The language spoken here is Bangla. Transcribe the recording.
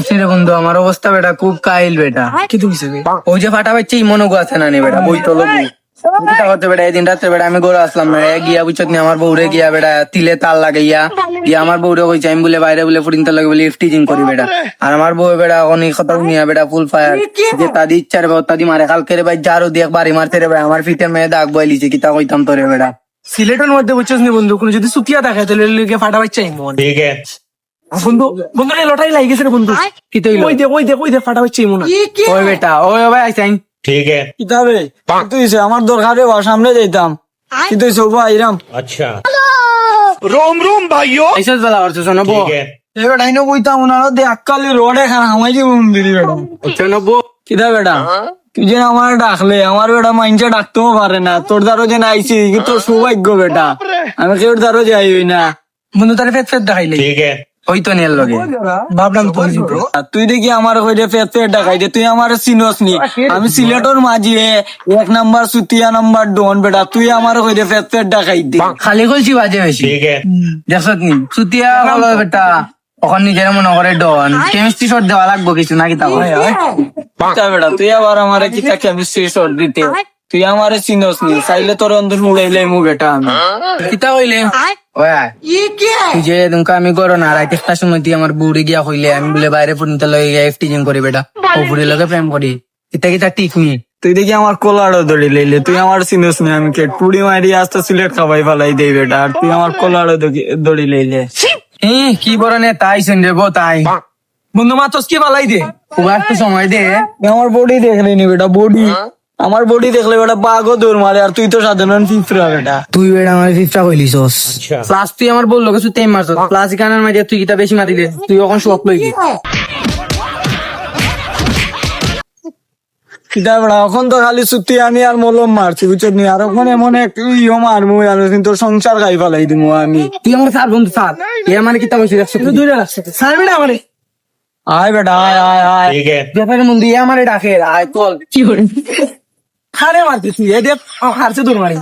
বুঝছি রে বন্ধু, আমার অবস্থা বেটা খুব কাইল বেটা। কি তুলছে ওই যে ফাটা পাচ্ছে মনোগো আছে না নি বেটা, বই তো লবু করতে বেটা। এদিন রাত্রে বেটা আমি ঘরে আসলাম গিয়া বুঝছত নি আমার বউরে গিয়া বেটা তিলে তাল লাগাইয়া গিয়া আমার বউরে কইছে আমি বলে বাইরে বলে ফুটিং তাল লাগে বলে ইফটিজিং করি বেটা। আর আমার বউ বেটা অনেক কথা নিয়া বেটা ফুল ফায়ার যে তাদি ইচ্ছা রে তাদি মারে কালকে রে ভাই যারও দেখ বাড়ি মারতে রে ভাই আমার ফিটের মেয়ে দাগ বইলিছে কিতা কইতাম তোরে বেটা। সিলেটের মধ্যে বুঝছিস নি বন্ধু, কোনো যদি সুতিয়া থাকে তাহলে লিগে ফাটা বাচ্চা মন। ठीक है। বন্ধু বন্ধু রে লটারি লাগি গেছে রে বন্ধু। কি তৈল ওই দে ফাটা বাচ্চা মন। ওই বেটা ওই ভাই আইসাইন ठीक है। কিতাবে কিন্তু হইছে আমার দরকার রে সামনে যাইতাম কিন্তু হইছে ওবা আইরাম अच्छा। रोम रोम भाइयों। আইসাস বেলা করছো শোনো বউ ठीक है। এবার ডাইনো কইতাম ওনারা দে আক্কালি রোডে খানা হামাই জীবন দিলি বেটা শোনো বউ কিতা বেটা তুই যে আমার ডাকলে আমার বেটা মাইনছে ডাকতেও পারে না, তোর দ্বারও যে আইছি তোর সৌভাগ্য বেটা, আমি কেউ দ্বারও যাই না। বন্ধু তার ফেট ফেট দেখাইলে ठीक है। ওই তো নিয়ে লগে ভাবলাম পরিচিত। আর তুই দেখি আমার হইলে ফেট ফেট ডাকাই দে, তুই আমার চিনস নি, আমি সিলেটর মাঝিয়ে 1 নাম্বার সুতিয়া নাম্বার ডন বেটা, তুই আমার হইলে ফেট ফেট ডাকাই দে। খালি কলছি বাজে বেশি ठीक है। দেখছত নি সুতিয়া বলো বেটা ওখান নিজের মনে করে ডন কেমিস্ট্রি শট দেওয়া লাগবো কিছু নাকি তা কিতা বেটা তুই আবার আমারে কিতা কেমিস্ট্রি শর্ট দিতে, তুই আমারে চিনস নি, চাইলে তোর অন্তর উড়াইলে মু বেটা আমি। কিতা কইলে তুই যে দুমকা আমি করো না রাইতে একটা সময় তুই আমার বুড়ি গিয়া কইলে আমি বলে বাইরে পর্যন্ত লয়ে গিয়া এফটিজিং করি বেটা ও বুড়ি লগে প্রেম করি কিতা কিতা ঠিক নি তুই দেখি আমার কোলাড়ও দড়ি লইলে, তুই আমার চিনস নি, আমি কেট পুড়ি মারি আসতে সিলেট খাবাই ফেলাই দেই বেটা, আর তুই আমার কোলাড়ও দড়ি লইলে। কি বড় নে তাই শুনবে বো তাই বন্ধু মাত্র কি বালাই দে। খুব একটু সময় দে আমার বডি দেখলে নি বেটা, বডি আমার বডি দেখলে বেটা বাঘও দৌড় মারে, আর তুই তো সাধারণ পিঁপড়া বেটা। তুই বেটা আমার ফিফটা কইলিছস अच्छा। প্লাস তুই আমার বললো কিছু তেম মারছস প্লাস কানার মাঝে তুই কিতা বেশি মারিলে তুই এখন শখ লইবি কিতা বেটা এখন তো খালি সুতি আমি আর মলম মারছি বুঝছিস নি, আর ওখানে মনে ইও মারমু আর কিন্তু সংসার খাই ফেলাই দিমু আমি। তুই আমার সার বন্ধু সার এ মানে কিতা কইছিস একশো দূরে রাখছে সারবি না আমারে। আয় বেটা আয় আয় আয়। ठीक है। ব্যাপারের মন্দির এ আমারে ডাকে আয় চল কি করে হারে মারতে তুই এ দেখ হারছে দূর মারি।